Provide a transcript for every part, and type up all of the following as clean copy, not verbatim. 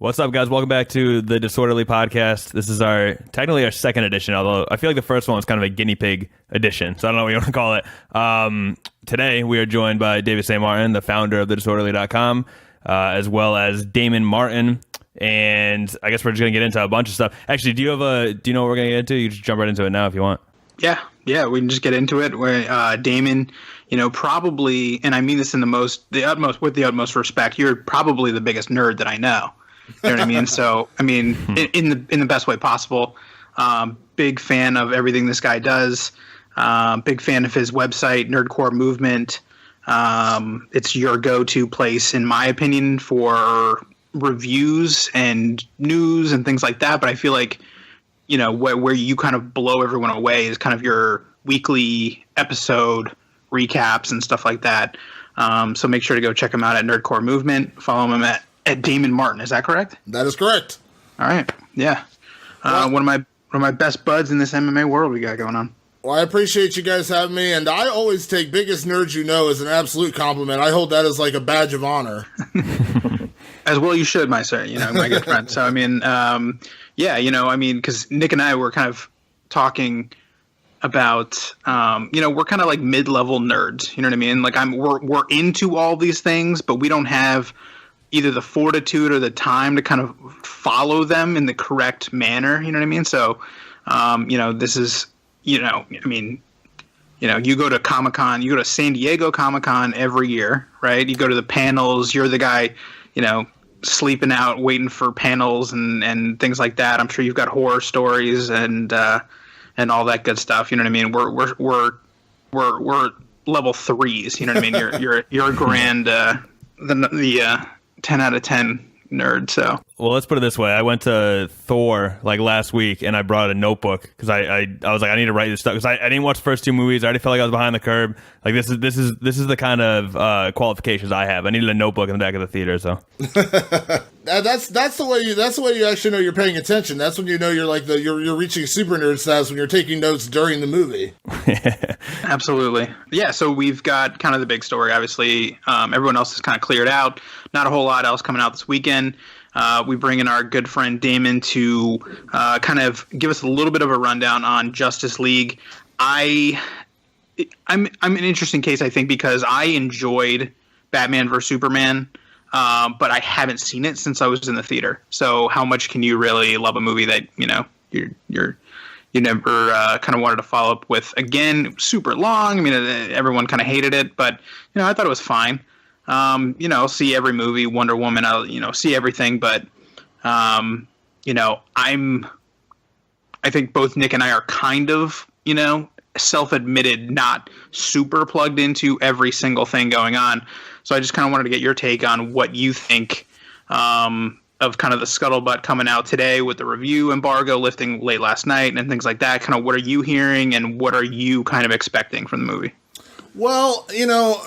What's up, guys? Welcome back to the Disorderly Podcast. This is technically our second edition, although I feel like the first one was kind of a guinea pig edition, so I don't know what you want to call it. Today, we are joined by David Martin, the founder of thedisorderly.com, as well as Damon Martin, and I guess we're just going to get into a bunch of stuff. Actually, do you know what we're going to get into? You can just jump right into it now if you want. Yeah, we can just get into it. Where Damon, probably, and I mean this with the utmost respect, you're probably the biggest nerd that I know. You know what I mean? So, I mean, in the best way possible. Big fan of everything this guy does. Big fan of his website, Nerdcore Movement. It's your go-to place, in my opinion, for reviews and news and things like that. But I feel like, where you kind of blow everyone away is kind of your weekly episode recaps and stuff like that. So make sure to go check him out at Nerdcore Movement. Follow him at Damon Martin. Is that correct? That is correct. All right. Yeah. One of my best buds in this MMA world we got going on. Well, I appreciate you guys having me, and I always take biggest nerds as an absolute compliment. I hold that as like a badge of honor. As well you should, my sir, my good friend. So, I mean, because Nick and I were kind of talking about, we're kind of like mid-level nerds, you know what I mean? Like we're into all these things, but we don't have either the fortitude or the time to kind of follow them in the correct manner. You know what I mean? So, this is, you go to Comic-Con, you go to San Diego Comic-Con every year, right? You go to the panels, you're the guy, sleeping out, waiting for panels and things like that. I'm sure you've got horror stories and all that good stuff. You know what I mean? We're level 3s. You know what I mean? You're a grand, the 10 out of 10 nerd. So, well, let's put it this way. I went to Thor like last week and I brought a notebook because I was like, I need to write this stuff because I didn't watch the first 2 movies. I already felt like I was behind the curve. Like this is the kind of qualifications I have. I needed a notebook in the back of the theater. So that's the way you actually know you're paying attention. That's when you know you're reaching super nerd status, when you're taking notes during the movie. Absolutely. Yeah. So we've got kind of the big story. Obviously, everyone else is kind of cleared out. Not a whole lot else coming out this weekend. We bring in our good friend Damon to kind of give us a little bit of a rundown on Justice League. I'm an interesting case, I think, because I enjoyed Batman vs Superman, but I haven't seen it since I was in the theater. So how much can you really love a movie that you never kind of wanted to follow up with again? Super long. I mean, everyone kind of hated it, but I thought it was fine. I'll see every movie, Wonder Woman, I'll, see everything, but, I think both Nick and I are kind of, self-admitted, not super plugged into every single thing going on. So I just kind of wanted to get your take on what you think, of kind of the scuttlebutt coming out today with the review embargo lifting late last night and things like that. Kind of what are you hearing and what are you kind of expecting from the movie? Well,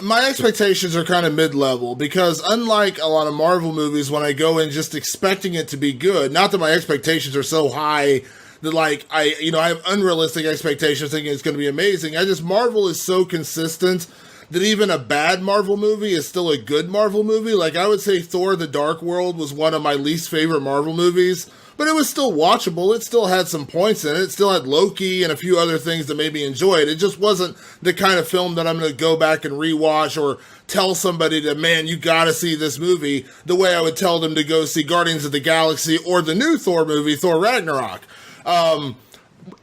my expectations are kind of mid-level because unlike a lot of Marvel movies, when I go in just expecting it to be good, not that my expectations are so high that I have unrealistic expectations thinking it's going to be amazing. Marvel is so consistent that even a bad Marvel movie is still a good Marvel movie. Like I would say Thor: The Dark World was one of my least favorite Marvel movies, but it was still watchable. It still had some points in it. It still had Loki and a few other things that made me enjoy it. It just wasn't the kind of film that I'm going to go back and rewatch or tell somebody that, man, you got to see this movie the way I would tell them to go see Guardians of the Galaxy or the new Thor movie, Thor Ragnarok.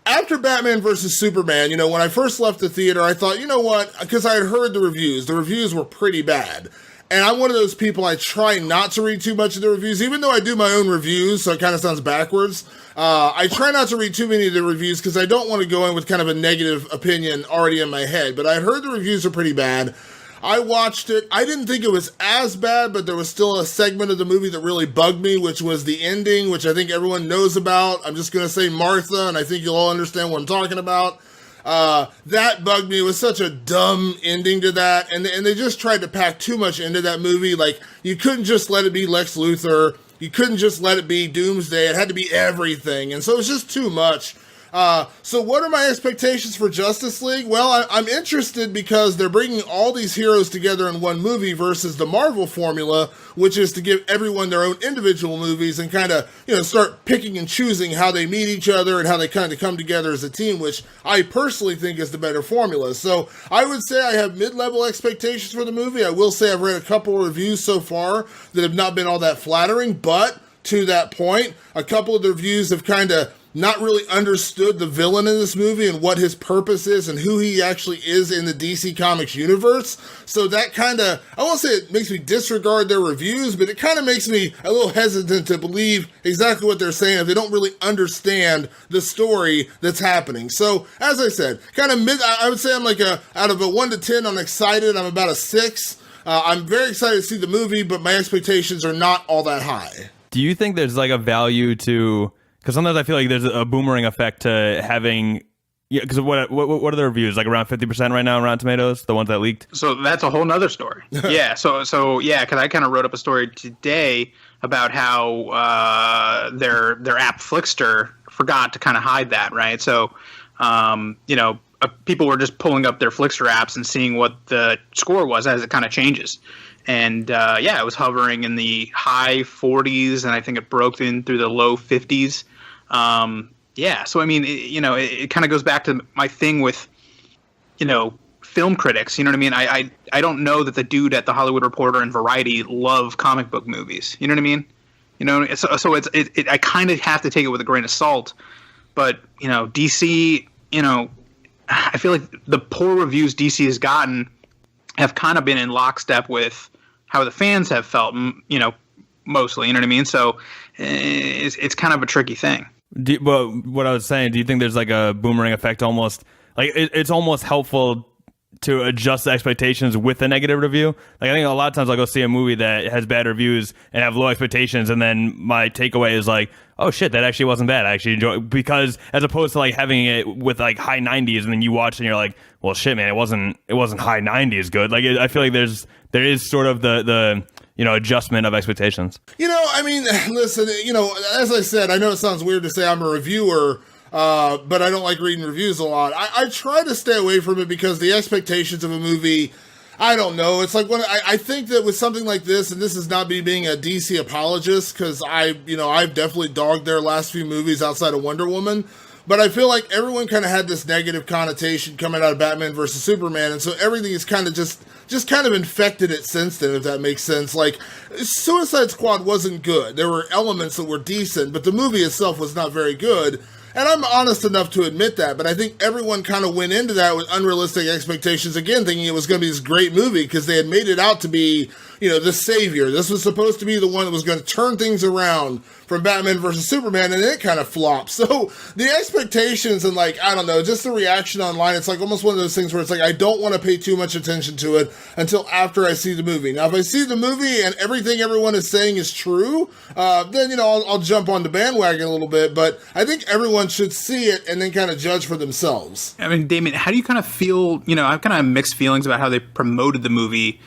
After Batman vs. Superman, when I first left the theater, I thought, you know what? Because I had heard the reviews. The reviews were pretty bad. And I'm one of those people, I try not to read too much of the reviews, even though I do my own reviews, so it kind of sounds backwards. I try not to read too many of the reviews because I don't want to go in with kind of a negative opinion already in my head. But I heard the reviews are pretty bad. I watched it. I didn't think it was as bad, but there was still a segment of the movie that really bugged me, which was the ending, which I think everyone knows about. I'm just going to say Martha, and I think you'll all understand what I'm talking about. That bugged me. It was such a dumb ending to that. And they just tried to pack too much into that movie. Like, you couldn't just let it be Lex Luthor. You couldn't just let it be Doomsday. It had to be everything. And so it was just too much. So what are my expectations for Justice League? Well, I'm interested because they're bringing all these heroes together in one movie versus the Marvel formula, which is to give everyone their own individual movies and kind of, start picking and choosing how they meet each other and how they kind of come together as a team, which I personally think is the better formula. So I would say I have mid-level expectations for the movie. I will say I've read a couple of reviews so far that have not been all that flattering, but to that point, a couple of the reviews have kind of not really understood the villain in this movie and what his purpose is and who he actually is in the DC Comics universe. So that kind of, I won't say it makes me disregard their reviews, but it kind of makes me a little hesitant to believe exactly what they're saying if they don't really understand the story that's happening. So, as I said, kind of I would say I'm like out of a 1 to 10, I'm excited. I'm about a 6. I'm very excited to see the movie, but my expectations are not all that high. Do you think there's like a value to... Because sometimes I feel like there's a boomerang effect to having... Yeah, because what are the reviews? Like around 50% right now on Rotten Tomatoes, the ones that leaked? So that's a whole nother story. Yeah, so yeah, because I kind of wrote up a story today about how their app Flickster forgot to kind of hide that, right? So, people were just pulling up their Flickster apps and seeing what the score was as it kind of changes. And it was hovering in the high 40s, and I think it broke in through the low 50s. So I mean, it kind of goes back to my thing with, film critics. You know what I mean? I don't know that the dude at the Hollywood Reporter and Variety love comic book movies. You know what I mean? So I kind of have to take it with a grain of salt. But DC, I feel like the poor reviews DC has gotten have kind of been in lockstep with how the fans have felt, mostly. You know what I mean? So it's kind of a tricky thing. Well, what I was saying, do you think there's like a boomerang effect almost? Like it's almost helpful to adjust the expectations with a negative review. Like I think a lot of times I'll go see a movie that has bad reviews and have low expectations, and then my takeaway is like, oh shit, that actually wasn't bad. I actually enjoy it. Because as opposed to like having it with like high 90s and then you watch and you're like, well shit man, it wasn't high 90s good. Like I feel like there is sort of the adjustment of expectations. I mean, listen, as I said, I know it sounds weird to say I'm a reviewer, but I don't like reading reviews a lot. I try to stay away from it because the expectations of a movie, I don't know. It's like when I think that with something like this, and this is not me being a DC apologist, because I've definitely dogged their last few movies outside of Wonder Woman, but I feel like everyone kind of had this negative connotation coming out of Batman versus Superman, and so everything is kind of just kind of infected it since then, if that makes sense. Like, Suicide Squad wasn't good. There were elements that were decent, but the movie itself was not very good. And I'm honest enough to admit that, but I think everyone kind of went into that with unrealistic expectations, again, thinking it was going to be this great movie because they had made it out to be, the savior. This was supposed to be the one that was going to turn things around from Batman versus Superman, and it kind of flopped. So the expectations and, like, I don't know, just the reaction online, it's like almost one of those things where it's like I don't want to pay too much attention to it until after I see the movie. Now, if I see the movie and everything everyone is saying is true, then, I'll jump on the bandwagon a little bit, but I think everyone should see it and then kind of judge for themselves. I mean, Damon, how do you kind of feel, I've kind of mixed feelings about how they promoted the movie,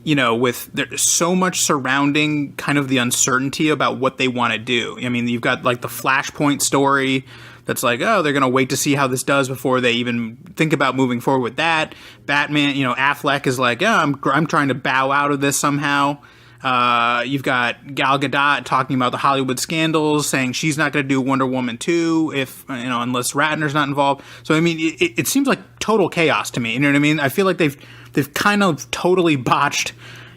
with there's so much surrounding kind of the uncertainty about what they want to do. I mean, you've got like the Flashpoint story that's like, oh, they're going to wait to see how this does before they even think about moving forward with that. Batman, Affleck is like, oh, I'm trying to bow out of this somehow. You've got Gal Gadot talking about the Hollywood scandals, saying she's not going to do Wonder Woman 2 if, unless Ratner's not involved. So, I mean, it seems like total chaos to me. You know what I mean? I feel like they've kind of totally botched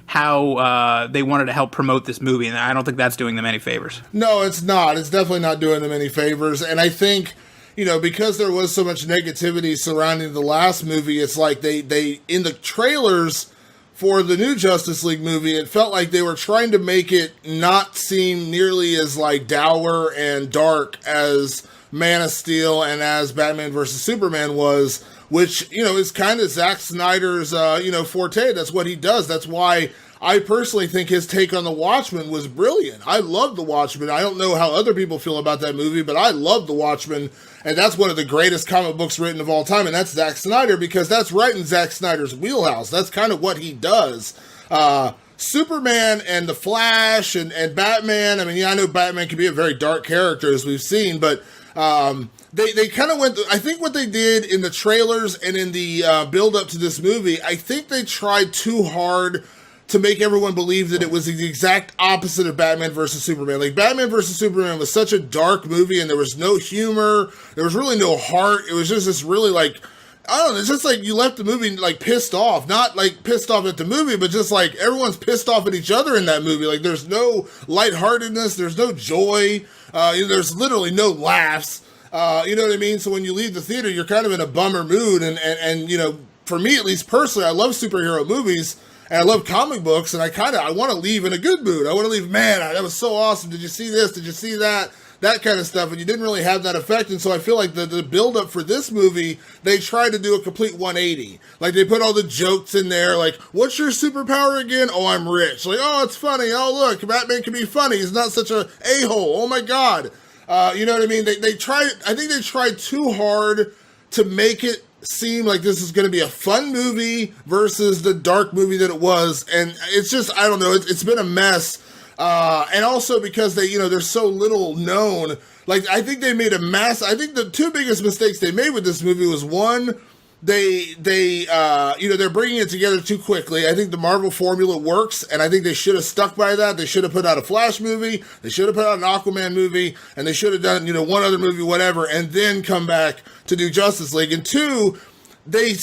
how they wanted to help promote this movie, and I don't think that's doing them any favors. No, it's not. It's definitely not doing them any favors, and I think, because there was so much negativity surrounding the last movie, it's like they in the trailers for the new Justice League movie, it felt like they were trying to make it not seem nearly as like dour and dark as Man of Steel and as Batman vs. Superman was, which, is kind of Zack Snyder's, forte. That's what he does. That's why I personally think his take on The Watchmen was brilliant. I love The Watchmen. I don't know how other people feel about that movie, but I love The Watchmen, and that's one of the greatest comic books written of all time, and that's Zack Snyder, because that's right in Zack Snyder's wheelhouse. That's kind of what he does. Superman and The Flash and Batman, I mean, I know Batman can be a very dark character, as we've seen, but They kind of went. I think what they did in the trailers and in the build up to this movie, I think they tried too hard to make everyone believe that it was the exact opposite of Batman versus Superman. Like, Batman versus Superman was such a dark movie, and there was no humor. There was really no heart. It was just this really, like, I don't know, it's just like you left the movie, like, pissed off. Not, like, pissed off at the movie, but just, like, everyone's pissed off at each other in that movie. Like, there's no lightheartedness. There's no joy. There's literally no laughs. You know what I mean? So when you leave the theater, you're kind of in a bummer mood. And you know, for me, at least personally, I love superhero movies. And I love comic books, and I want to leave in a good mood. I want to leave, man, that was so awesome. Did you see this? Did you see that? That kind of stuff. And you didn't really have that effect. And so I feel like the build-up for this movie, they tried to do a complete 180. Like, they put all the jokes in there. Like, what's your superpower again? Oh, I'm rich. Like, oh, it's funny. Oh, look, Batman can be funny. He's not such a a-hole. Oh, my God. You know what I mean? I think they tried too hard to make it seem like this is going to be a fun movie versus the dark movie that it was. And it's just, I don't know, it's been a mess. And also because they're so little known. Like, I think they made I think the two biggest mistakes they made with this movie was, one, they're bringing it together too quickly. I think the Marvel formula works, and I think they should have stuck by that. They should have put out a Flash movie, they should have put out an Aquaman movie, and they should have done, one other movie, whatever, and then come back to do Justice League. And two, they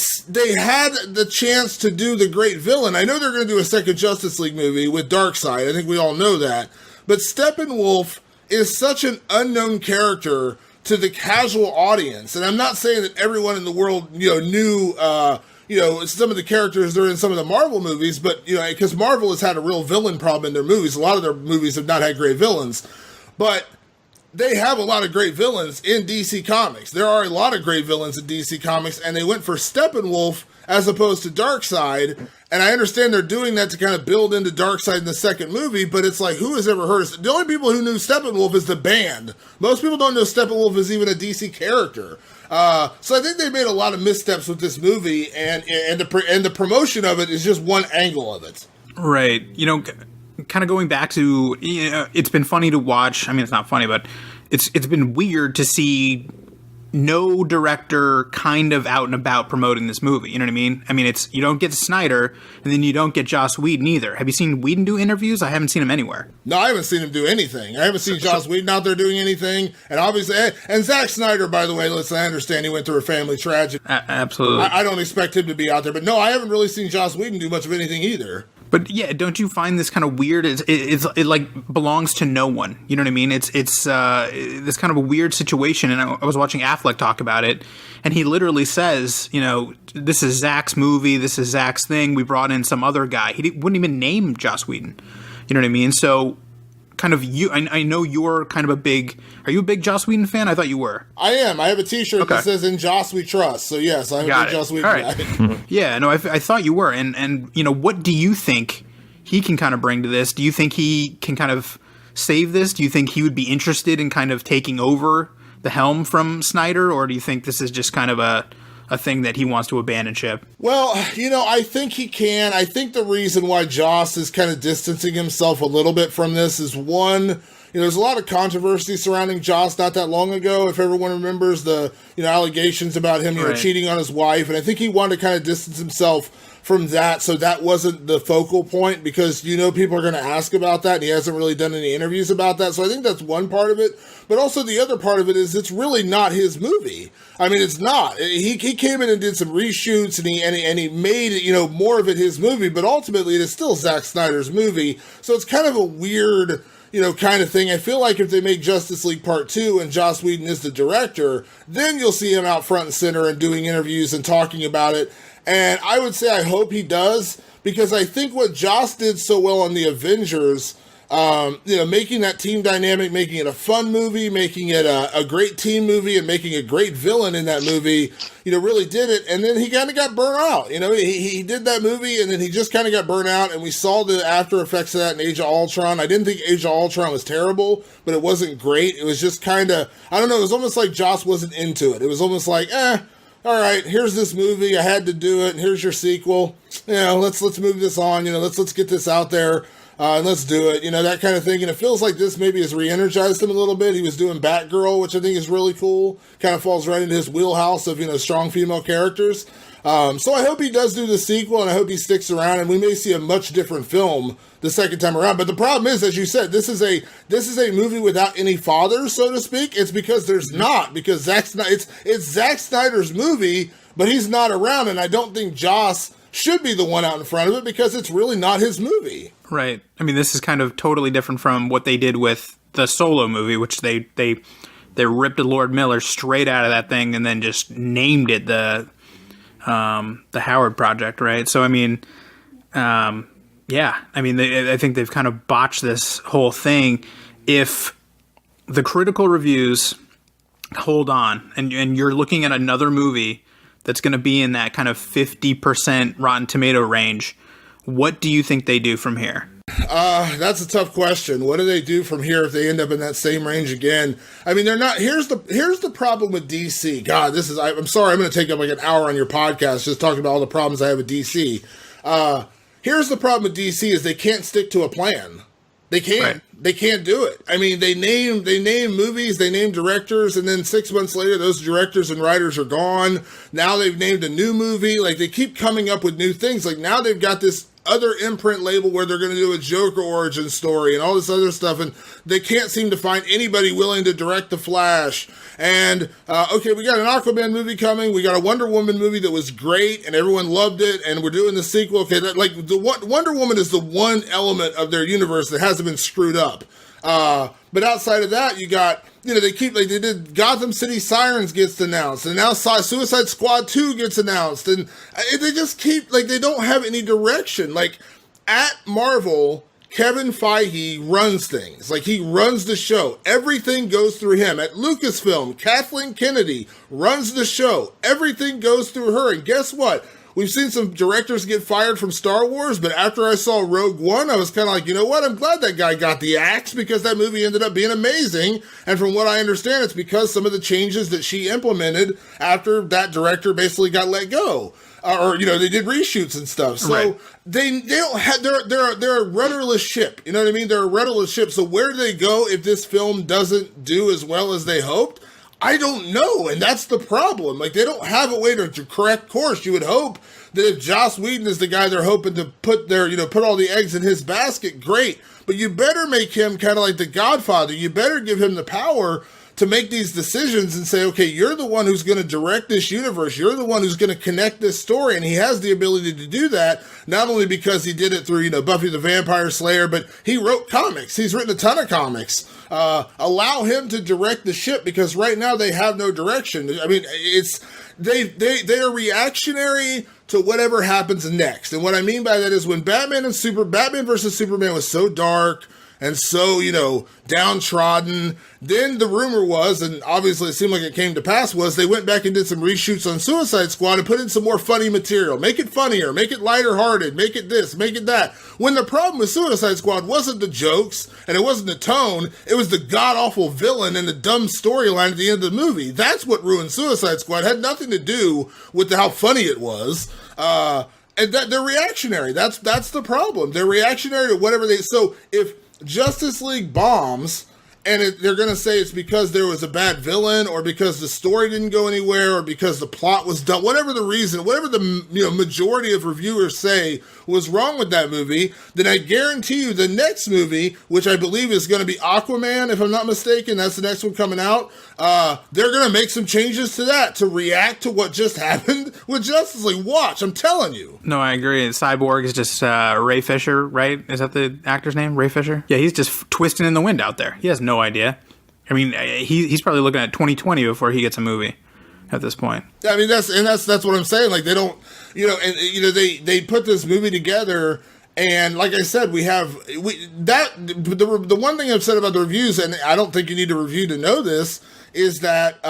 had the chance to do the great villain. I know they're going to do a second Justice League movie with Darkseid. I think we all know that. But Steppenwolf is such an unknown character to the casual audience. And I'm not saying that everyone in the world, knew, some of the characters that are in some of the Marvel movies, but, because Marvel has had a real villain problem in their movies. A lot of their movies have not had great villains. But they have a lot of great villains in DC Comics. There are a lot of great villains in DC Comics, and they went for Steppenwolf as opposed to Darkseid. And I understand they're doing that to kind of build into Darkseid in the second movie, but it's like, who has ever heard of it? The only people who knew Steppenwolf is the band. Most people don't know Steppenwolf is even a DC character. So I think they made a lot of missteps with this movie, and the promotion of it is just one angle of it. Right. Kind of going back to, it's been funny to watch. I mean, it's not funny, but it's been weird to see no director kind of out and about promoting this movie. You know what I mean? I mean, you don't get Snyder, and then you don't get Joss Whedon either. Have you seen Whedon do interviews? I haven't seen him anywhere. No, I haven't seen him do anything. I haven't seen Joss Whedon out there doing anything. And obviously, and Zack Snyder, by the way, listen, I understand he went through a family tragedy. Absolutely. I don't expect him to be out there. But no, I haven't really seen Joss Whedon do much of anything either. But yeah, don't you find this kind of weird? It like belongs to no one. You know what I mean? It's this kind of a weird situation. And I was watching Affleck talk about it, and he literally says, this is Zach's movie, this is Zach's thing. We brought in some other guy. He wouldn't even name Joss Whedon. You know what I mean? So, kind of I know you're kind of are you a big Joss Whedon fan? I thought you were. I am. I have a t-shirt that says "In Joss We Trust." So yes, I'm a big Joss Whedon guy. Yeah, no, I thought you were. And what do you think he can kind of bring to this? Do you think he can kind of save this? Do you think he would be interested in kind of taking over the helm from Snyder? Or do you think this is just kind of a thing that he wants to abandon ship? Well, I think he can. I think the reason why Joss is kind of distancing himself a little bit from this is, one, there's a lot of controversy surrounding Joss not that long ago. If everyone remembers the, allegations about him, cheating on his wife. And I think he wanted to kind of distance himself from that, so that wasn't the focal point, because people are going to ask about that, and he hasn't really done any interviews about that. So I think that's one part of it. But also the other part of it is it's really not his movie. I mean, it's not. He came in and did some reshoots, and he made more of it his movie. But ultimately, it is still Zack Snyder's movie. So it's kind of a weird kind of thing. I feel like if they make Justice League Part 2 and Joss Whedon is the director, then you'll see him out front and center and doing interviews and talking about it. And I would say I hope he does, because I think what Joss did so well on the Avengers, making that team dynamic, making it a fun movie, making it a great team movie, and making a great villain in that movie, really did it. And then he kind of got burnt out. He did that movie, and then he just kind of got burnt out, and we saw the after effects of that in Age of Ultron. I didn't think Age of Ultron was terrible, but it wasn't great. It was just kind of, I don't know, it was almost like Joss wasn't into it. It was almost like, all right, here's this movie, I had to do it, and here's your sequel. Let's move this on, let's get this out there. and let's do it, that kind of thing. And it feels like this maybe has re-energized him a little bit. He was doing Batgirl, which I think is really cool. Kind of falls right into his wheelhouse of, strong female characters. So I hope he does do the sequel, and I hope he sticks around, and we may see a much different film the second time around. But the problem is, as you said, this is a movie without any father, so to speak. It's because there's not, because it's Zack Snyder's movie, but he's not around, and I don't think Joss should be the one out in front of it because it's really not his movie. Right. I mean, this is kind of totally different from what they did with the Solo movie, which they ripped Lord Miller straight out of that thing and then just named it the Howard Project, right? So, I mean, I think they've kind of botched this whole thing. If the critical reviews hold on, and you're looking at another movie that's going to be in that kind of 50% Rotten Tomato range, what do you think they do from here? That's a tough question. What do they do from here if they end up in that same range again? I mean, they're not. Here's the problem with DC. God, I'm sorry. I'm going to take up like an hour on your podcast just talking about all the problems I have with DC. Here's the problem with DC is they can't stick to a plan. They can't. Right. They can't do it. I mean, they name movies, they name directors, and then 6 months later, those directors and writers are gone. Now they've named a new movie. Like, they keep coming up with new things. Like, now they've got this other imprint label where they're going to do a Joker origin story and all this other stuff, and they can't seem to find anybody willing to direct The Flash. And, okay, we got an Aquaman movie coming, we got a Wonder Woman movie that was great, and everyone loved it, and we're doing the sequel. Okay, Wonder Woman is the one element of their universe that hasn't been screwed up. But outside of that, you got, they did Gotham City Sirens gets announced, and now Suicide Squad 2 gets announced, and they just keep, they don't have any direction. Like, at Marvel, Kevin Feige runs things. Like, he runs the show. Everything goes through him. At Lucasfilm, Kathleen Kennedy runs the show. Everything goes through her, and guess what? We've seen some directors get fired from Star Wars, but after I saw Rogue One, I was kind of like, you know what? I'm glad that guy got the axe because that movie ended up being amazing. And from what I understand, it's because some of the changes that she implemented after that director basically got let go. They did reshoots and stuff. So right. they don't have, they're a rudderless ship. You know what I mean? They're a rudderless ship. So where do they go if this film doesn't do as well as they hoped? I don't know, and that's the problem. Like, they don't have a way to correct course. You would hope that if Joss Whedon is the guy they're hoping to put all the eggs in his basket, great. But you better make him kind of like the Godfather. You better give him the power to make these decisions and say, okay, you're the one who's going to direct this universe. You're the one who's going to connect this story. And he has the ability to do that, not only because he did it through, Buffy the Vampire Slayer, but he wrote comics. He's written a ton of comics. Allow him to direct the ship because right now they have no direction. I mean, they are reactionary to whatever happens next. And what I mean by that is when Batman versus Superman was so dark and so, downtrodden, then the rumor was, and obviously it seemed like it came to pass, was they went back and did some reshoots on Suicide Squad and put in some more funny material. Make it funnier, make it lighter hearted, make it this, make it that. When the problem with Suicide Squad wasn't the jokes and it wasn't the tone, it was the god-awful villain and the dumb storyline at the end of the movie. That's what ruined Suicide Squad. It had nothing to do with how funny it was. And that they're reactionary. That's the problem. They're reactionary to whatever so if Justice League bombs, and they're going to say it's because there was a bad villain, or because the story didn't go anywhere, or because the plot was done. Whatever the reason, whatever the majority of reviewers say was wrong with that movie, then I guarantee you the next movie, which I believe is going to be Aquaman, if I'm not mistaken, that's the next one coming out. They're going to make some changes to that to react to what just happened with Justice League. Watch, I'm telling you. No, I agree. Cyborg is just Ray Fisher, right? Is that the actor's name? Ray Fisher? Yeah, he's just twisting in the wind out there. He has no idea. I mean, he's probably looking at 2020 before he gets a movie at this point. I mean, that's what I'm saying. Like, they don't, they put this movie together. And like I said, the one thing I've said about the reviews, and I don't think you need a review to know this, is that,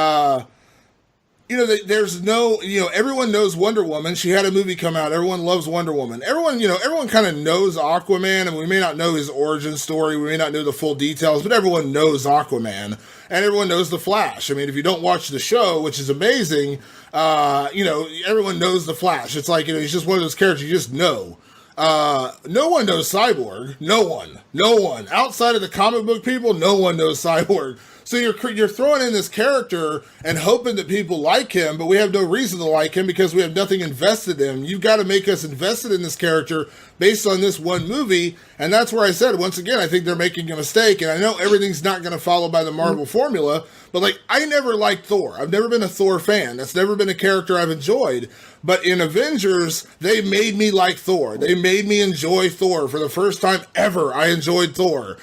there's no, everyone knows Wonder Woman. She had a movie come out. Everyone loves Wonder Woman. Everyone kind of knows Aquaman, and we may not know his origin story. We may not know the full details, but everyone knows Aquaman, and everyone knows The Flash. I mean, if you don't watch the show, which is amazing, everyone knows The Flash. It's like, he's just one of those characters you just know. No one knows Cyborg. No one outside of the comic book people. No one knows Cyborg. So you're throwing in this character and hoping that people like him, but we have no reason to like him because we have nothing invested in him. You've got to make us invested in this character based on this one movie, and that's where I said, once again, I think they're making a mistake, and I know everything's not going to follow by the Marvel formula, but like, I never liked Thor. I've never been a Thor fan. That's never been a character I've enjoyed. But in Avengers, they made me like Thor. They made me enjoy Thor. For the first time ever, I enjoyed Thor.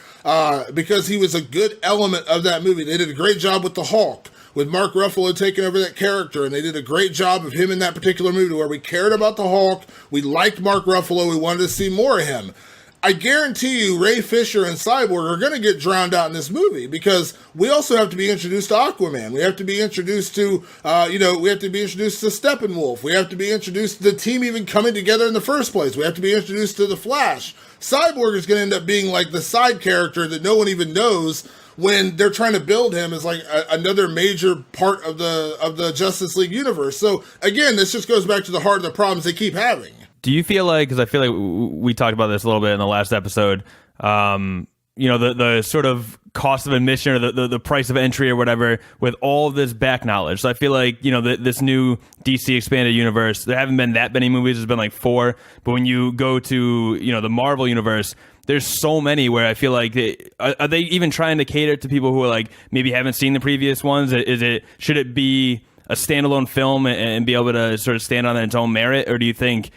Because he was a good element of that movie. They did a great job with the Hulk, with Mark Ruffalo taking over that character, and they did a great job of him in that particular movie where we cared about the Hulk, we liked Mark Ruffalo, we wanted to see more of him. I guarantee you Ray Fisher and Cyborg are going to get drowned out in this movie because we also have to be introduced to Aquaman. We have to be introduced to, we have to be introduced to Steppenwolf. We have to be introduced to the team even coming together in the first place. We have to be introduced to the Flash. Cyborg is going to end up being like the side character that no one even knows when they're trying to build him as like another major part of the Justice League universe. So again, this just goes back to the heart of the problems they keep having. Do you feel like, because I feel like we talked about this a little bit in the last episode, the sort of cost of admission or the price of entry or whatever with all of this back knowledge. So I feel like, this new DC expanded universe, there haven't been that many movies. There's been like 4. But when you go to, the Marvel universe, there's so many where I feel like are they even trying to cater to people who are like maybe haven't seen the previous ones? Should it be a standalone film and be able to sort of stand on its own merit? Or do you think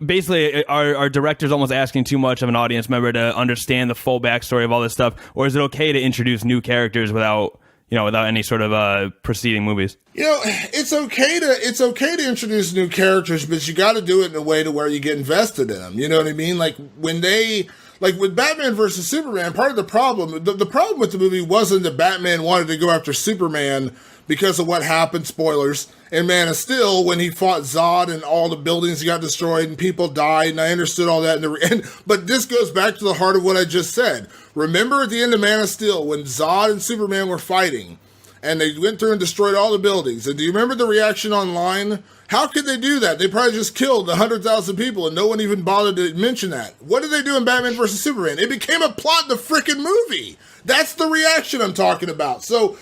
basically are directors almost asking too much of an audience member to understand the full backstory of all this stuff, or is it okay to introduce new characters without any sort of preceding movies? It's okay to introduce new characters, but you got to do it in a way to where you get invested in them. You know what I mean? Like with Batman versus Superman, part of the problem with the movie wasn't that Batman wanted to go after Superman because of what happened, spoilers, in Man of Steel when he fought Zod and all the buildings got destroyed and people died, and I understood all that. But this goes back to the heart of what I just said. Remember at the end of Man of Steel when Zod and Superman were fighting and they went through and destroyed all the buildings? And do you remember the reaction online? How could they do that? They probably just killed 100,000 people and no one even bothered to mention that. What did they do in Batman vs. Superman? It became a plot in the freaking movie. That's the reaction I'm talking about. So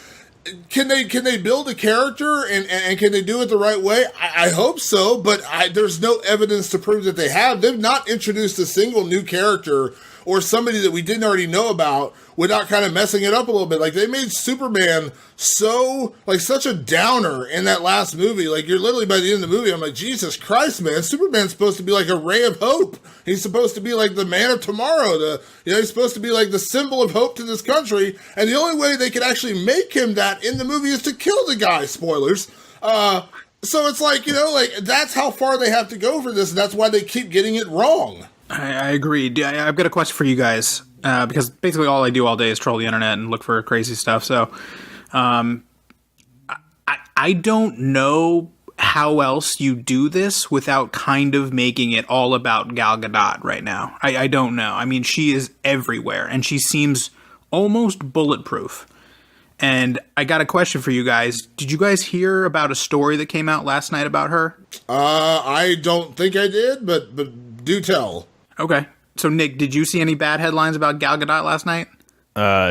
can they build a character and can they do it the right way? I hope so, but there's no evidence to prove that they have. They've not introduced a single new character or somebody that we didn't already know about without kind of messing it up a little bit. Like, they made Superman such a downer in that last movie. Like, you're literally, by the end of the movie, I'm like, Jesus Christ, man, Superman's supposed to be like a ray of hope. He's supposed to be like the man of tomorrow. He's supposed to be like the symbol of hope to this country. And the only way they could actually make him that in the movie is to kill the guy. Spoilers. So it's like, that's how far they have to go for this. And that's why they keep getting it wrong. I agree. I've got a question for you guys, because basically all I do all day is troll the internet and look for crazy stuff. So I don't know how else you do this without kind of making it all about Gal Gadot right now. I don't know. I mean, she is everywhere, and she seems almost bulletproof. And I got a question for you guys. Did you guys hear about a story that came out last night about her? I don't think I did, but do tell. Okay. So, Nick, did you see any bad headlines about Gal Gadot last night?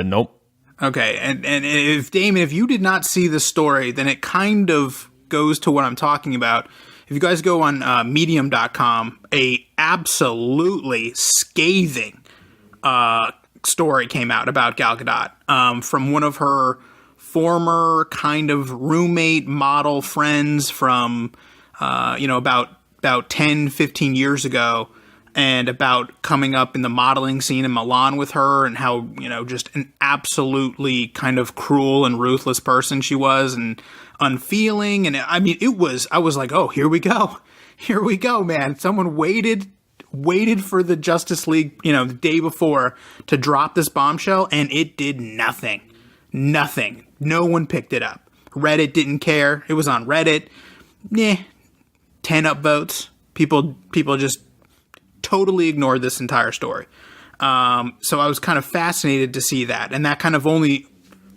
Nope. Okay. And if, Damon, if you did not see the story, then it kind of goes to what I'm talking about. If you guys go on medium.com, a absolutely scathing story came out about Gal Gadot from one of her former kind of roommate model friends from, about 10, 15 years ago, and about coming up in the modeling scene in Milan with her and how, just an absolutely kind of cruel and ruthless person she was and unfeeling. And I mean, I was like, oh, here we go, man. Someone waited for the Justice League, the day before to drop this bombshell, and it did nothing. Nothing. No one picked it up. Reddit didn't care. It was on Reddit. 10 upvotes. People just totally ignored this entire story. So I was kind of fascinated to see that. And that kind of only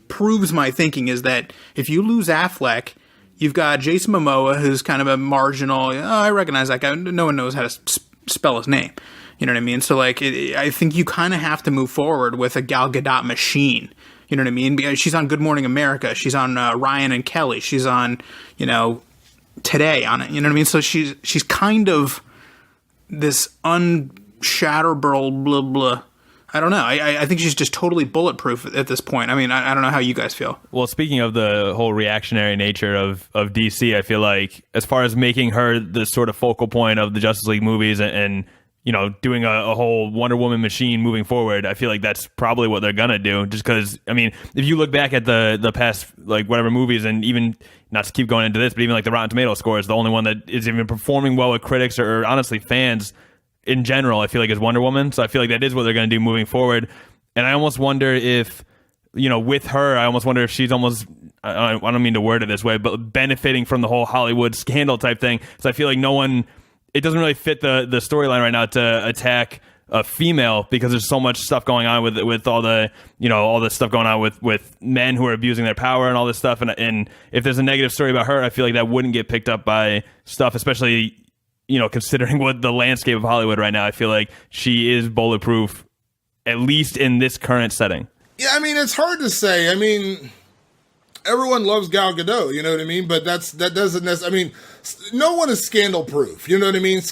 proves my thinking is that if you lose Affleck, you've got Jason Momoa, who's kind of a marginal, I recognize that guy. No one knows how to spell his name. You know what I mean? So like, I think you kind of have to move forward with a Gal Gadot machine. You know what I mean? Because she's on Good Morning America. She's on Ryan and Kelly. She's on, Today on it. You know what I mean? So she's kind of this unshatterable blah blah. I don't know. I think she's just totally bulletproof at this point. I mean, I don't know how you guys feel. Well, speaking of the whole reactionary nature of DC, I feel like as far as making her the sort of focal point of the Justice League movies and doing a whole Wonder Woman machine moving forward, I feel like that's probably what they're gonna do. Just because, I mean, if you look back at the past like whatever movies, and even not to keep going into this, but even like the Rotten Tomatoes score is the only one that is even performing well with critics or honestly fans in general, I feel like, is Wonder Woman. So I feel like that is what they're going to do moving forward. And I almost wonder if, with her, I almost wonder if she's almost, I don't mean to word it this way, but benefiting from the whole Hollywood scandal type thing. So I feel like it doesn't really fit the storyline right now to attack a female, because there's so much stuff going on with all the all this stuff going on with men who are abusing their power and all this stuff, and if there's a negative story about her, I feel like that wouldn't get picked up by stuff, especially considering what the landscape of Hollywood right now. I feel like she is bulletproof, at least in this current setting. Yeah, I mean, it's hard to say. I mean, everyone loves Gal Gadot, you know what I mean? But that doesn't necessarily, I mean, no one is scandal proof, you know what I mean?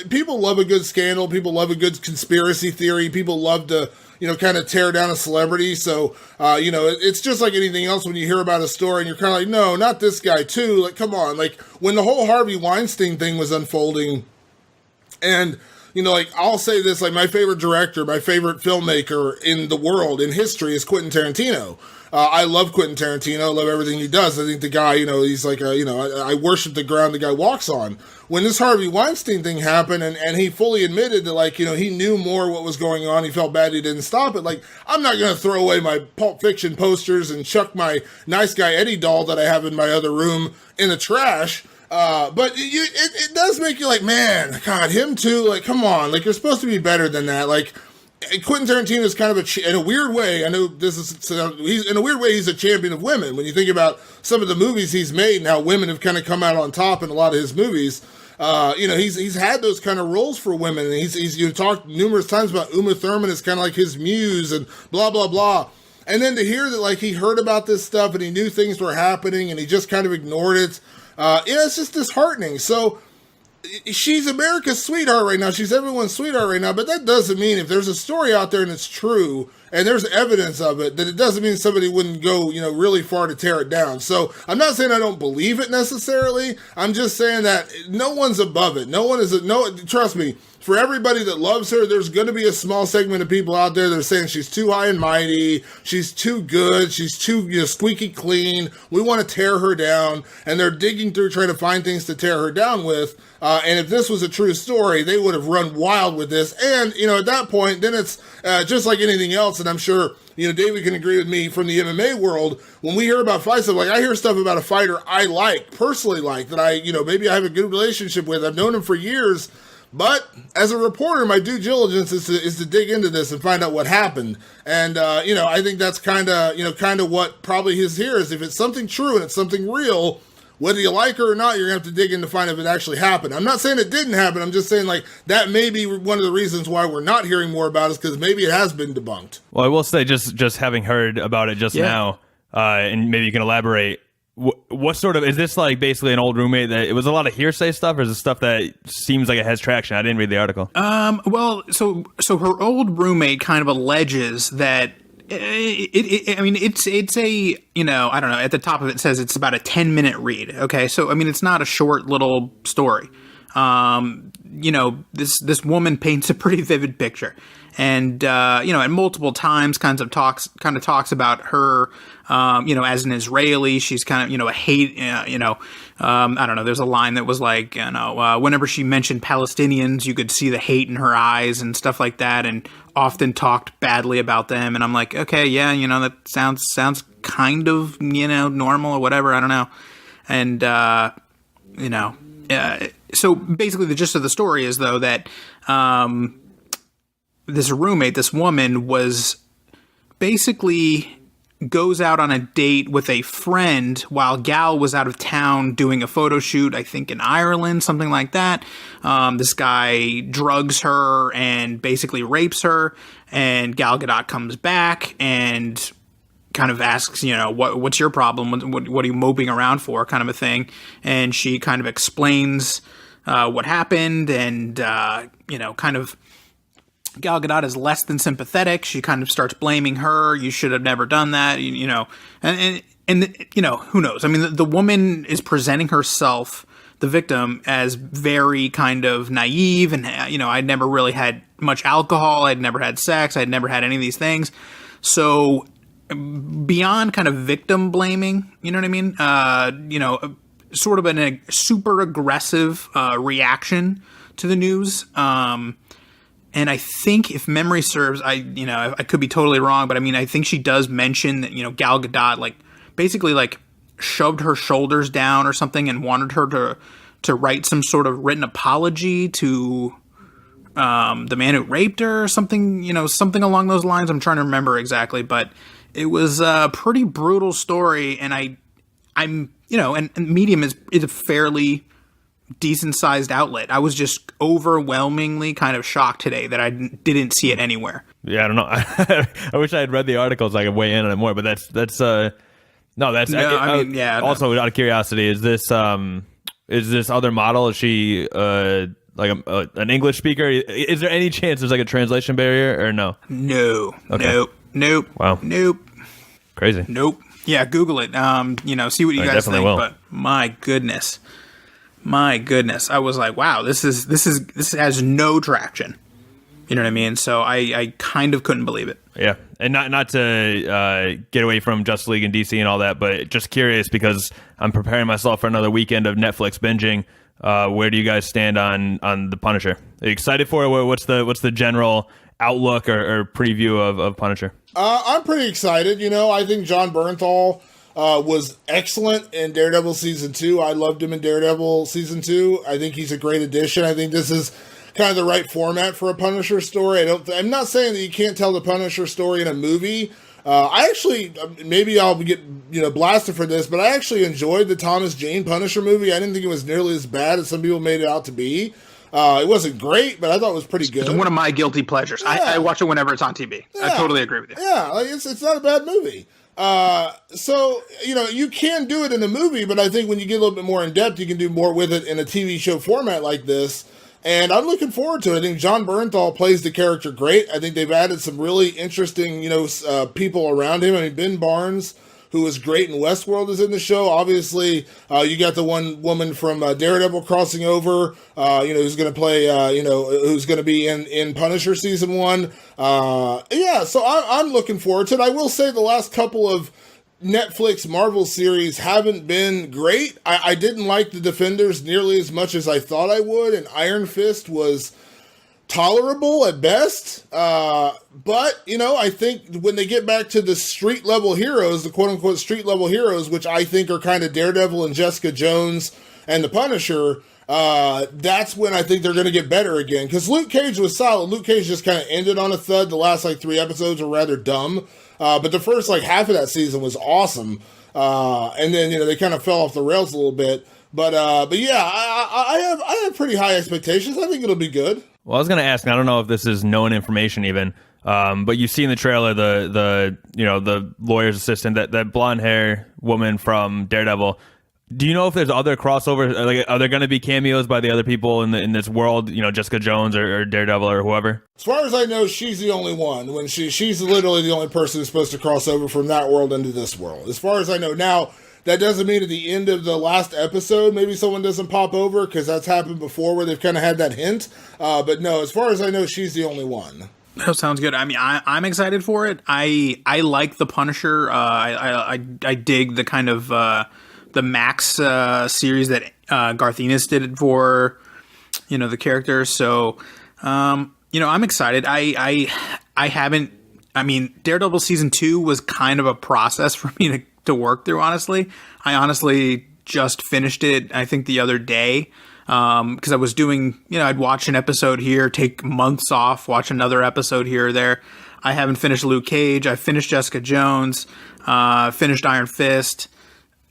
People love a good scandal, people love a good conspiracy theory, people love to, kind of tear down a celebrity. So, it's just like anything else. When you hear about a story and you're kind of like, no, not this guy too. Like, come on. Like, when the whole Harvey Weinstein thing was unfolding, and I'll say this, like, my favorite director, my favorite filmmaker in the world, in history, is Quentin Tarantino. I love Quentin Tarantino. I love everything he does. I think the guy, he's like, I worship the ground the guy walks on. When this Harvey Weinstein thing happened, and he fully admitted that, like, he knew more what was going on, he felt bad he didn't stop it. Like, I'm not going to throw away my Pulp Fiction posters and chuck my Nice Guy Eddie doll that I have in my other room in the trash. But it does make you like, man, God, him too. Like, come on. Like, you're supposed to be better than that. Like, Quentin Tarantino is kind of in a weird way. I know in a weird way, he's a champion of women. When you think about some of the movies he's made and how women have kind of come out on top in a lot of his movies, he's had those kind of roles for women. And he's talked numerous times about Uma Thurman as kind of like his muse and blah, blah, blah. And then to hear that, like, he heard about this stuff and he knew things were happening and he just kind of ignored it. It's just disheartening. So she's America's sweetheart right now. She's everyone's sweetheart right now. But that doesn't mean, if there's a story out there and it's true and there's evidence of it, that it doesn't mean somebody wouldn't go, really far to tear it down. So I'm not saying I don't believe it necessarily. I'm just saying that no one's above it. Trust me. For everybody that loves her, there's going to be a small segment of people out there that are saying she's too high and mighty, she's too good, she's too squeaky clean, we want to tear her down, and they're digging through trying to find things to tear her down with. And if this was a true story, they would have run wild with this. And, at that point, then it's just like anything else, and I'm sure, David can agree with me from the MMA world. When we hear about fights, like, I hear stuff about a fighter I personally like, that maybe I have a good relationship with, I've known him for years. But as a reporter, my due diligence is to dig into this and find out what happened. And, I think that's kind of what probably is here, is if it's something true and it's something real, whether you like her or not, you're going to have to dig in to find if it actually happened. I'm not saying it didn't happen. I'm just saying, like, that may be one of the reasons why we're not hearing more about it, because maybe it has been debunked. Well, I will say, just having heard about it just now, and maybe you can elaborate, what sort of, is this like basically an old roommate that it was a lot of hearsay stuff, or is it stuff that seems like it has traction? I didn't read the article. Well, so her old roommate kind of alleges that it's a, I don't know, at the top of it says it's about a 10-minute read. Okay. So, I mean, it's not a short little story. This woman paints a pretty vivid picture, and at multiple times kind of talks about her, as an Israeli, she's kind of, a hate, I don't know, there's a line that was like, whenever she mentioned Palestinians, you could see the hate in her eyes and stuff like that, and often talked badly about them. And I'm like, okay, yeah, that sounds kind of, normal or whatever. I don't know. And, so basically the gist of the story is, though, that this roommate, this woman, was basically goes out on a date with a friend while Gal was out of town doing a photo shoot, I think in Ireland, something like that. This guy drugs her and basically rapes her, and Gal Gadot comes back and kind of asks, what's your problem? What are you moping around for, kind of a thing. And she kind of explains what happened, and, kind of Gal Gadot is less than sympathetic. She kind of starts blaming her. You should have never done that, and who knows? I mean, the woman is presenting herself, the victim, as very kind of naive, and, I'd never really had much alcohol. I'd never had sex. I'd never had any of these things. So beyond kind of victim blaming, you know what I mean? Sort of a super aggressive reaction to the news. And I think, if memory serves, I could be totally wrong, but I mean, I think she does mention that, Gal Gadot, basically shoved her shoulders down or something and wanted her to write some sort of written apology to the man who raped her or something, something along those lines. I'm trying to remember exactly, but it was a pretty brutal story, and and Medium is a fairly decent sized outlet. I was just overwhelmingly kind of shocked today that I didn't see it anywhere. Yeah, I don't know. I wish I had read the article so I could weigh in on it more, but that's also out of curiosity, is this other model, is she an English speaker? Is there any chance there's a translation barrier, or no? No. Okay. Nope. Wow. Nope. Crazy. Nope. Yeah, Google it. See what you guys think. Will. But my goodness, I was like, wow, this has no traction. You know what I mean? So I kind of couldn't believe it. Yeah, and not to get away from Justice League and DC and all that, but just curious because I'm preparing myself for another weekend of Netflix binging. Where do you guys stand on the Punisher? Are you excited for it? What's the general outlook or preview of Punisher? I'm pretty excited. I think John Bernthal was excellent in Daredevil Season 2. I loved him in Daredevil Season 2. I think he's a great addition. I think this is kind of the right format for a Punisher story. I'm not saying that you can't tell the Punisher story in a movie. I actually, maybe I'll get blasted for this, but I actually enjoyed the Thomas Jane Punisher movie. I didn't think it was nearly as bad as some people made it out to be. It wasn't great, but I thought it was pretty good. It's one of my guilty pleasures. Yeah. I watch it whenever it's on TV. Yeah. I totally agree with you. Yeah, it's not a bad movie. So you can do it in a movie, but I think when you get a little bit more in depth, you can do more with it in a TV show format like this. And I'm looking forward to it. I think John Bernthal plays the character great. I think they've added some really interesting, people around him. I mean, Ben Barnes, who was great in Westworld, is in the show. Obviously, you got the one woman from Daredevil crossing over, who's going to play, who's going to be in Punisher Season 1. So I'm looking forward to it. I will say the last couple of Netflix Marvel series haven't been great. I didn't like The Defenders nearly as much as I thought I would, and Iron Fist was tolerable at best. But, I think when they get back to the street level heroes, the quote unquote street level heroes, which I think are kind of Daredevil and Jessica Jones and the Punisher, that's when I think they're going to get better again. Because Luke Cage was solid. Luke Cage just kind of ended on a thud. The last 3 episodes were rather dumb. But the first half of that season was awesome. And then, they kind of fell off the rails a little bit. But yeah, I have pretty high expectations. I think it'll be good. Well, I was going to ask, and I don't know if this is known information even, but you see in the trailer the lawyer's assistant, that blonde hair woman from Daredevil. Do you know if there's other crossovers? Are there going to be cameos by the other people in this world? Jessica Jones or Daredevil or whoever. As far as I know, she's the only one. When she's literally the only person who's supposed to cross over from that world into this world. As far as I know, now that doesn't mean at the end of the last episode maybe someone doesn't pop over, because that's happened before where they've kind of had that hint. But no, as far as I know, she's the only one. That sounds good. I mean, I'm excited for it. I like the Punisher. I dig the kind of the Max series that Garth Ennis did for the character. So I'm excited. I haven't. I mean, Daredevil Season 2 was kind of a process for me to work through, honestly. I honestly just finished it, I think, the other day. Because I was doing, I'd watch an episode here, take months off, watch another episode here or there. I haven't finished Luke Cage. I finished Jessica Jones. Finished Iron Fist.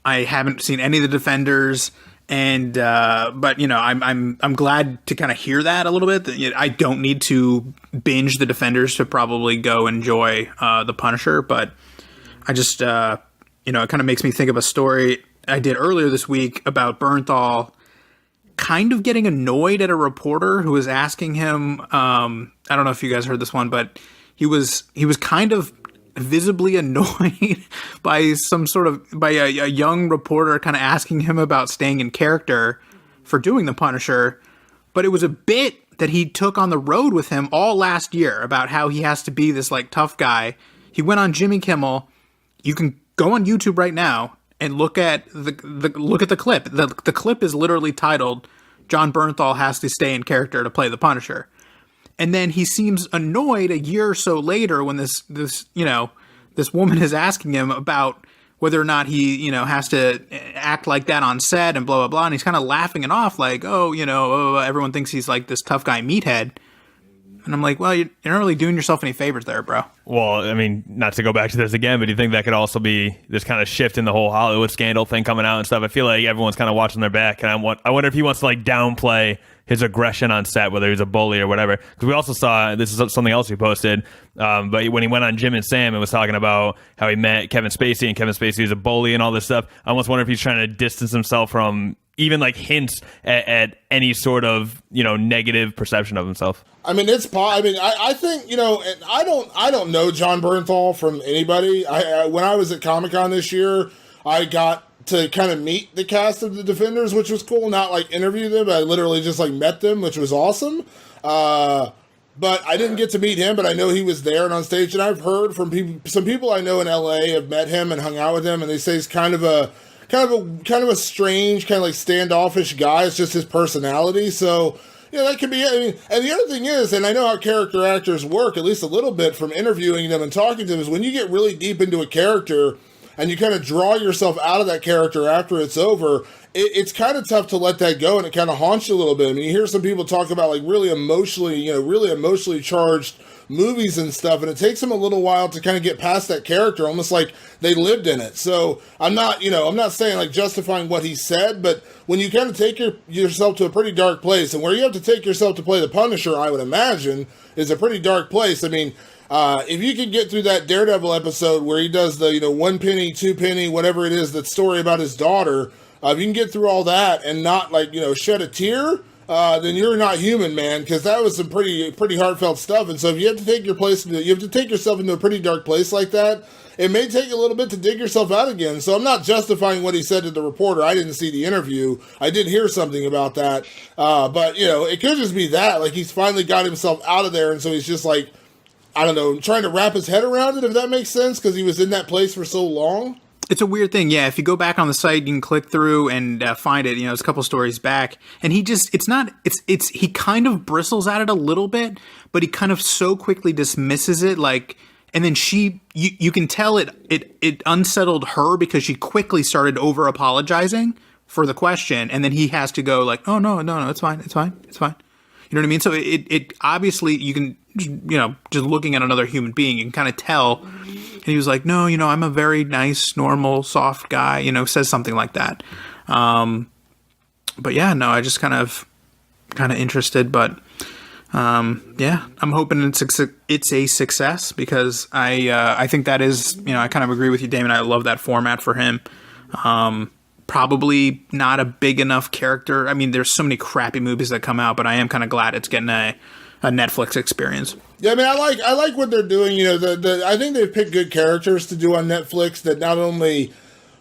I haven't seen any of the Defenders. And but you know, I'm glad to kind of hear that a little bit. I don't need to binge the Defenders to probably go enjoy the Punisher, but I just you know, it kind of makes me think of a story I did earlier this week about Bernthal kind of getting annoyed at a reporter who was asking him. I don't know if you guys heard this one, but he was kind of visibly annoyed by a young reporter kind of asking him about staying in character for doing the Punisher. But it was a bit that he took on the road with him all last year about how he has to be this like tough guy. He went on Jimmy Kimmel. You can go on YouTube right now and look at the clip. The clip is literally titled "John Bernthal has to stay in character to play the Punisher." And then he seems annoyed a year or so later when this woman is asking him about whether or not he, you know, has to act like that on set and blah, blah, blah. And he's kind of laughing it off like, everyone thinks he's like this tough guy meathead. And I'm like, well, you're not really doing yourself any favors there, bro. Well, I mean, not to go back to this again, but do you think that could also be this kind of shift in the whole Hollywood scandal thing coming out and stuff? I feel like everyone's kind of watching their back, and I wonder if he wants to like downplay his aggression on set, whether he's a bully or whatever. Because we also saw, this is something else he posted, but when he went on Jim and Sam and was talking about how he met Kevin Spacey and Kevin Spacey was a bully and all this stuff, I almost wonder if he's trying to distance himself from even like hints at any sort of, you know, negative perception of himself. I mean, I think, you know, and I don't know John Bernthal from anybody. When I was at Comic-Con this year, I got to kind of meet the cast of the Defenders, which was cool. Not like interview them, but I literally just like met them, which was awesome. But I didn't get to meet him, but I know he was there and on stage. And I've heard from some people I know in LA have met him and hung out with him, and they say he's kind of a strange, kind of like standoffish guy. It's just his personality. So, yeah, that could be it. I mean, and the other thing is, and I know how character actors work, at least a little bit from interviewing them and talking to them, is when you get really deep into a character and you kind of draw yourself out of that character after it's over, it's kind of tough to let that go, and it kind of haunts you a little bit. I mean, you hear some people talk about like really emotionally charged movies and stuff, and it takes them a little while to kind of get past that character, almost like they lived in it. So I'm not saying like justifying what he said, but when you kind of take yourself to a pretty dark place, and where you have to take yourself to play the Punisher, I would imagine, is a pretty dark place. I mean, if you can get through that Daredevil episode where he does the, 1 penny, 2 penny, whatever it is, that story about his daughter, if you can get through all that and not shed a tear, then you're not human, man, because that was some pretty heartfelt stuff. And so if you have to take yourself into a pretty dark place like that, it may take a little bit to dig yourself out again. So I'm not justifying what he said to the reporter. I didn't see the interview. I did hear something about that. But, it could just be that. Like, he's finally got himself out of there, and so he's just like, I don't know, trying to wrap his head around it, if that makes sense, because he was in that place for so long. It's a weird thing. Yeah, if you go back on the site, you can click through and find it. It's a couple stories back. And he kind of bristles at it a little bit, but he kind of so quickly dismisses it. Like, and then you can tell it unsettled her because she quickly started over apologizing for the question. And then he has to go like, oh, no, it's fine. You know what I mean? So it obviously, you can, just looking at another human being, you can kind of tell. And he was like, no, I'm a very nice, normal, soft guy, says something like that. But yeah, no, I just kind of interested, but yeah, I'm hoping it's a success, because I think that is, I kind of agree with you, Damon. I love that format for him. Probably not a big enough character. I mean, there's so many crappy movies that come out, but I am kind of glad it's getting a Netflix experience. Yeah, I mean, I like what they're doing. I think they've picked good characters to do on Netflix that not only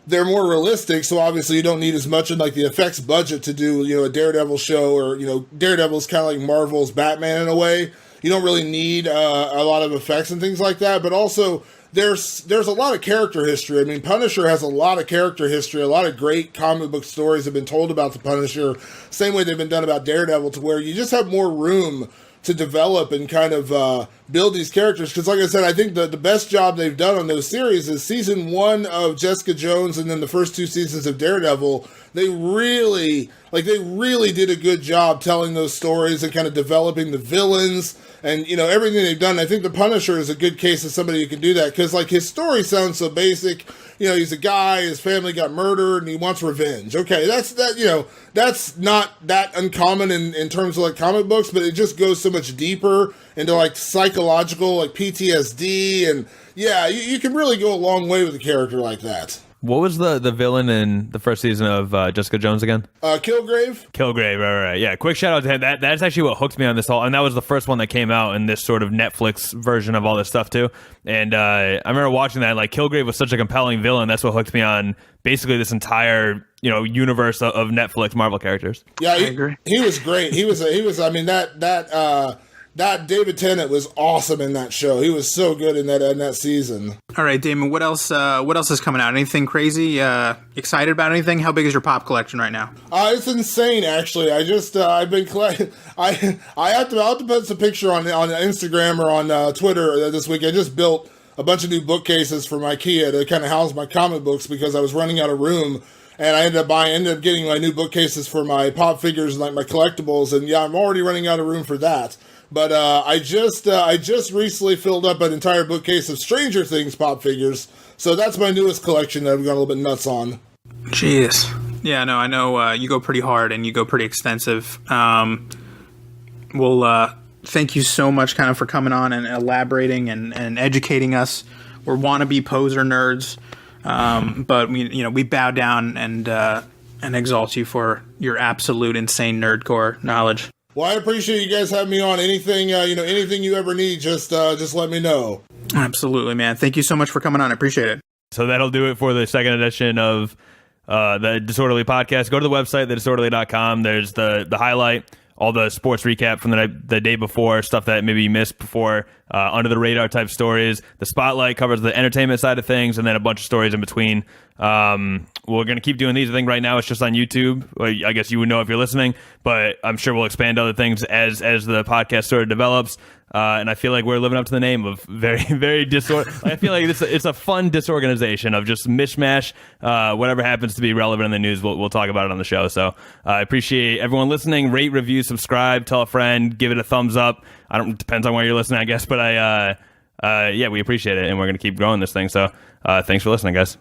they're more realistic, so obviously you don't need as much in like the effects budget to do, a Daredevil show, or, Daredevil's kind of like Marvel's Batman in a way. You don't really need a lot of effects and things like that, but also there's a lot of character history. I mean, Punisher has a lot of character history. A lot of great comic book stories have been told about the Punisher, same way they've been done about Daredevil, to where you just have more room to develop and kind of build these characters. Because like I said, I think the best job they've done on those series is season 1 of Jessica Jones and then the first 2 seasons of Daredevil. They really did a good job telling those stories and kind of developing the villains and, you know, everything they've done. I think the Punisher is a good case of somebody who can do that, because like his story sounds so basic. You know, he's a guy, his family got murdered, and he wants revenge. Okay, that's not that uncommon in terms of like comic books, but it just goes so much deeper into like psychological, like PTSD, and yeah, you can really go a long way with a character like that. What was the villain in the first season of Jessica Jones again? Kilgrave. Kilgrave, right. Yeah, quick shout out to him. That's actually what hooked me on this whole, and that was the first one that came out in this sort of Netflix version of all this stuff too. And I remember watching that. Like, Kilgrave was such a compelling villain. That's what hooked me on basically this entire, you know, universe of Netflix Marvel characters. Yeah, I agree. He was great. He was. I mean, that David Tennant was awesome in that show. He was so good in that season. All right, Damon, what else is coming out? Anything crazy? Excited about anything? How big is your pop collection right now? It's insane, actually. I just I've been collecting. I'll have to post a picture on Instagram or on Twitter this week. I just built a bunch of new bookcases from IKEA to kind of house my comic books because I was running out of room. And I ended up getting my new bookcases for my pop figures and like my collectibles. And yeah, I'm already running out of room for that. But I just recently filled up an entire bookcase of Stranger Things pop figures. So that's my newest collection that I've gone a little bit nuts on. Jeez. Yeah, no, I know you go pretty hard and you go pretty extensive. Well, thank you so much kind of for coming on and elaborating and educating us. We're wannabe poser nerds. But we bow down and exalt you for your absolute insane nerdcore knowledge. Well, I appreciate you guys having me on. Anything, anything you ever need, just let me know. Absolutely, man. Thank you so much for coming on. I appreciate it. So that'll do it for the second edition of the Disorderly podcast. Go to the website, thedisorderly.com. There's the highlight, all the sports recap from the day before, stuff that maybe you missed before, under the radar type stories. The spotlight covers the entertainment side of things, and then a bunch of stories in between. We're going to keep doing these. I think right now it's just on YouTube. I guess you would know if you're listening, but I'm sure we'll expand other things as the podcast sort of develops. And I feel like we're living up to the name of very, very I feel like it's a fun disorganization of just mishmash. Whatever happens to be relevant in the news, we'll talk about it on the show. So I appreciate everyone listening. Rate, review, subscribe, tell a friend, give it a thumbs up. Depends on where you're listening, I guess. But yeah, we appreciate it, and we're going to keep growing this thing. So thanks for listening, guys.